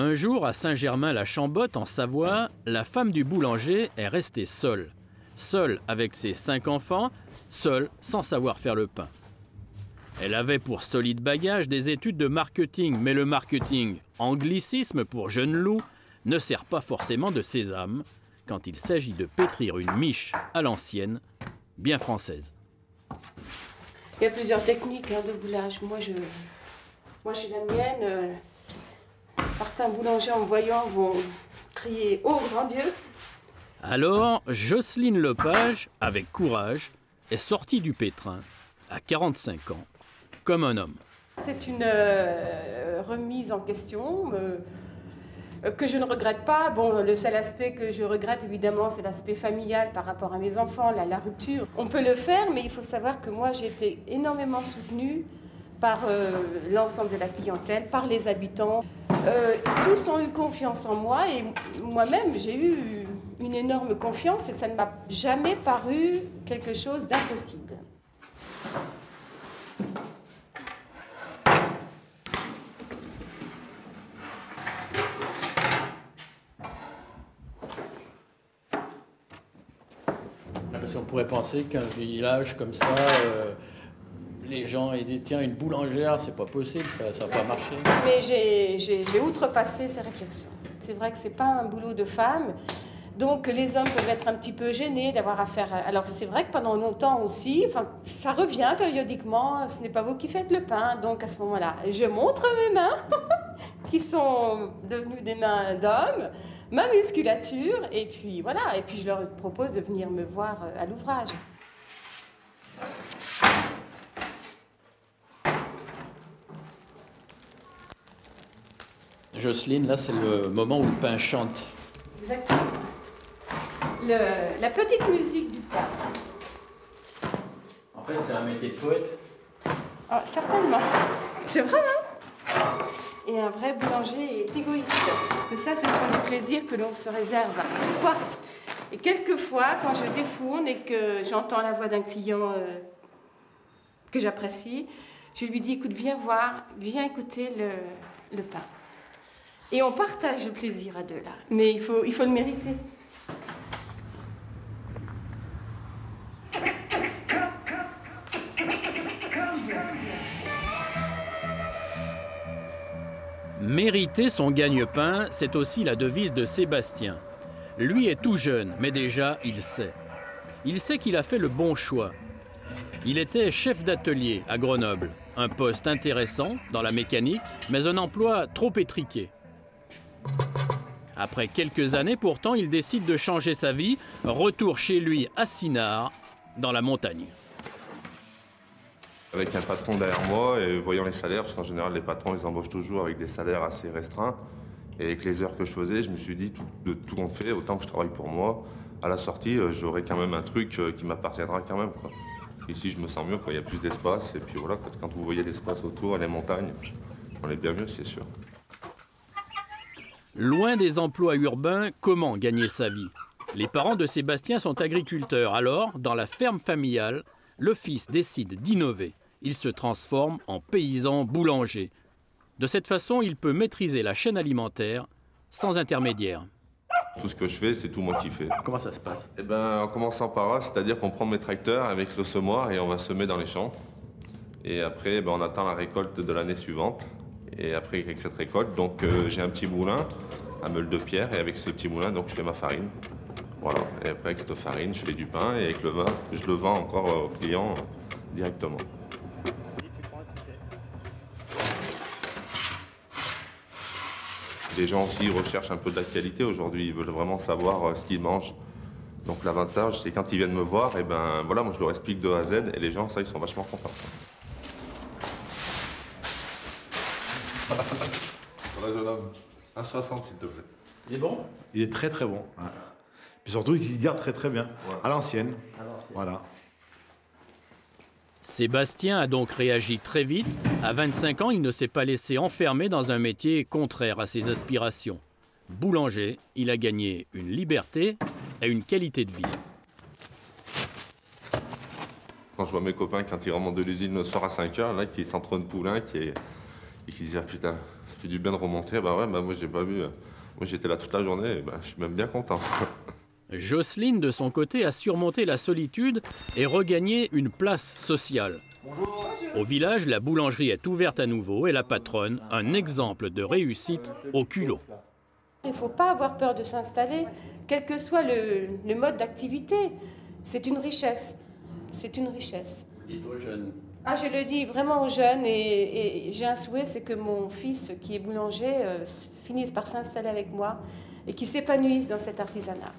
Un jour, à Saint-Germain-la-Chambotte, en Savoie, la femme du boulanger est restée seule. Seule avec ses 5 enfants, seule sans savoir faire le pain. Elle avait pour solide bagage des études de marketing, mais le marketing, anglicisme pour jeune loup, ne sert pas forcément de sésame quand il s'agit de pétrir une miche à l'ancienne, bien française. Il y a plusieurs techniques de boulage. Moi, j'ai la mienne. Certains boulangers, en me voyant, vont crier « Oh, grand Dieu !» Alors, Jocelyne Lepage, avec courage, est sortie du pétrin, à 45 ans, comme un homme. C'est une remise en question que je ne regrette pas. Bon, le seul aspect que je regrette, évidemment, c'est l'aspect familial par rapport à mes enfants, la rupture. On peut le faire, mais il faut savoir que moi, j'ai été énormément soutenue par l'ensemble de la clientèle, par les habitants. Tous ont eu confiance en moi et moi-même, j'ai eu une énorme confiance et ça ne m'a jamais paru quelque chose d'impossible. Parce qu'on pourrait penser qu'un village comme ça, les gens aient dit tiens, une boulangère, c'est pas possible, ça va pas marcher. Mais j'ai outrepassé ces réflexions. C'est vrai que c'est pas un boulot de femme, donc les hommes peuvent être un petit peu gênés d'avoir affaire. Alors c'est vrai que pendant longtemps aussi, ça revient périodiquement, ce n'est pas vous qui faites le pain, donc à ce moment-là, je montre mes mains, qui sont devenues des mains d'hommes, ma musculature, et puis voilà, et puis je leur propose de venir me voir à l'ouvrage. Jocelyne, là, c'est le moment où le pain chante. Exactement. La petite musique du pain. En fait, c'est un métier de poète. Oh, certainement. C'est vrai, hein? Et un vrai boulanger est égoïste. Parce que ça, ce sont des plaisirs que l'on se réserve à soi. Et quelquefois, quand je défourne et que j'entends la voix d'un client que j'apprécie, je lui dis, écoute, viens voir, viens écouter le pain. Et on partage le plaisir à deux, là. Mais il faut le mériter. Mériter son gagne-pain, c'est aussi la devise de Sébastien. Lui est tout jeune, mais déjà, il sait. Il sait qu'il a fait le bon choix. Il était chef d'atelier à Grenoble. Un poste intéressant dans la mécanique, mais un emploi trop étriqué. Après quelques années, pourtant, il décide de changer sa vie. Retour chez lui à Sinard, dans la montagne. Avec un patron derrière moi et voyant les salaires, parce qu'en général, les patrons, ils embauchent toujours avec des salaires assez restreints. Et avec les heures que je faisais, je me suis dit, de tout compte fait, autant que je travaille pour moi, à la sortie, j'aurai quand même un truc qui m'appartiendra quand même, quoi. Ici, je me sens mieux, quoi. Il y a plus d'espace. Et puis voilà, quand vous voyez l'espace autour, les montagnes, on est bien mieux, c'est sûr. Loin des emplois urbains, comment gagner sa vie? Les parents de Sébastien sont agriculteurs. Alors, dans la ferme familiale, le fils décide d'innover. Il se transforme en paysan boulanger. De cette façon, il peut maîtriser la chaîne alimentaire sans intermédiaire. Tout ce que je fais, c'est tout moi qui fais. Comment ça se passe? Eh ben, en commençant par là, c'est-à-dire qu'on prend mes tracteurs avec le semoir et on va semer dans les champs. Et après, on attend la récolte de l'année suivante. Et après, avec cette récolte, donc j'ai un petit moulin, un meule de pierre, et avec ce petit moulin, donc je fais ma farine. Voilà. Et après, avec cette farine, je fais du pain, et avec le vin, je le vends encore aux clients directement. Les gens aussi recherchent un peu de la qualité aujourd'hui, ils veulent vraiment savoir ce qu'ils mangent. Donc l'avantage, c'est quand ils viennent me voir, et ben voilà, moi je leur explique de A à Z, et les gens, ça, ils sont vachement contents. Voilà, jeune homme. 1,60 s'il te plaît. Il est bon? Il est très très bon. Ouais. Puis surtout, il se garde très très bien. Ouais. À l'ancienne. Voilà. Sébastien a donc réagi très vite. À 25 ans, il ne s'est pas laissé enfermer dans un métier contraire à ses aspirations. Boulanger, il a gagné une liberté et une qualité de vie. Quand je vois mes copains, quand ils remontent de l'usine le soir à 5 h, là, qui sont trop de poulains, et qui disent ah, putain, ça fait du bien de remonter. Bah ouais, bah moi j'ai pas vu. Moi j'étais là toute la journée et bah, je suis même bien content. Jocelyne, de son côté, a surmonté la solitude et regagné une place sociale. Au village, la boulangerie est ouverte à nouveau et la patronne, un exemple de réussite au culot. Il ne faut pas avoir peur de s'installer, quel que soit le mode d'activité. C'est une richesse. C'est une richesse. Dites aux jeunes. Ah, je le dis vraiment aux jeunes et j'ai un souhait, c'est que mon fils, qui est boulanger, finisse par s'installer avec moi et qu'il s'épanouisse dans cet artisanat.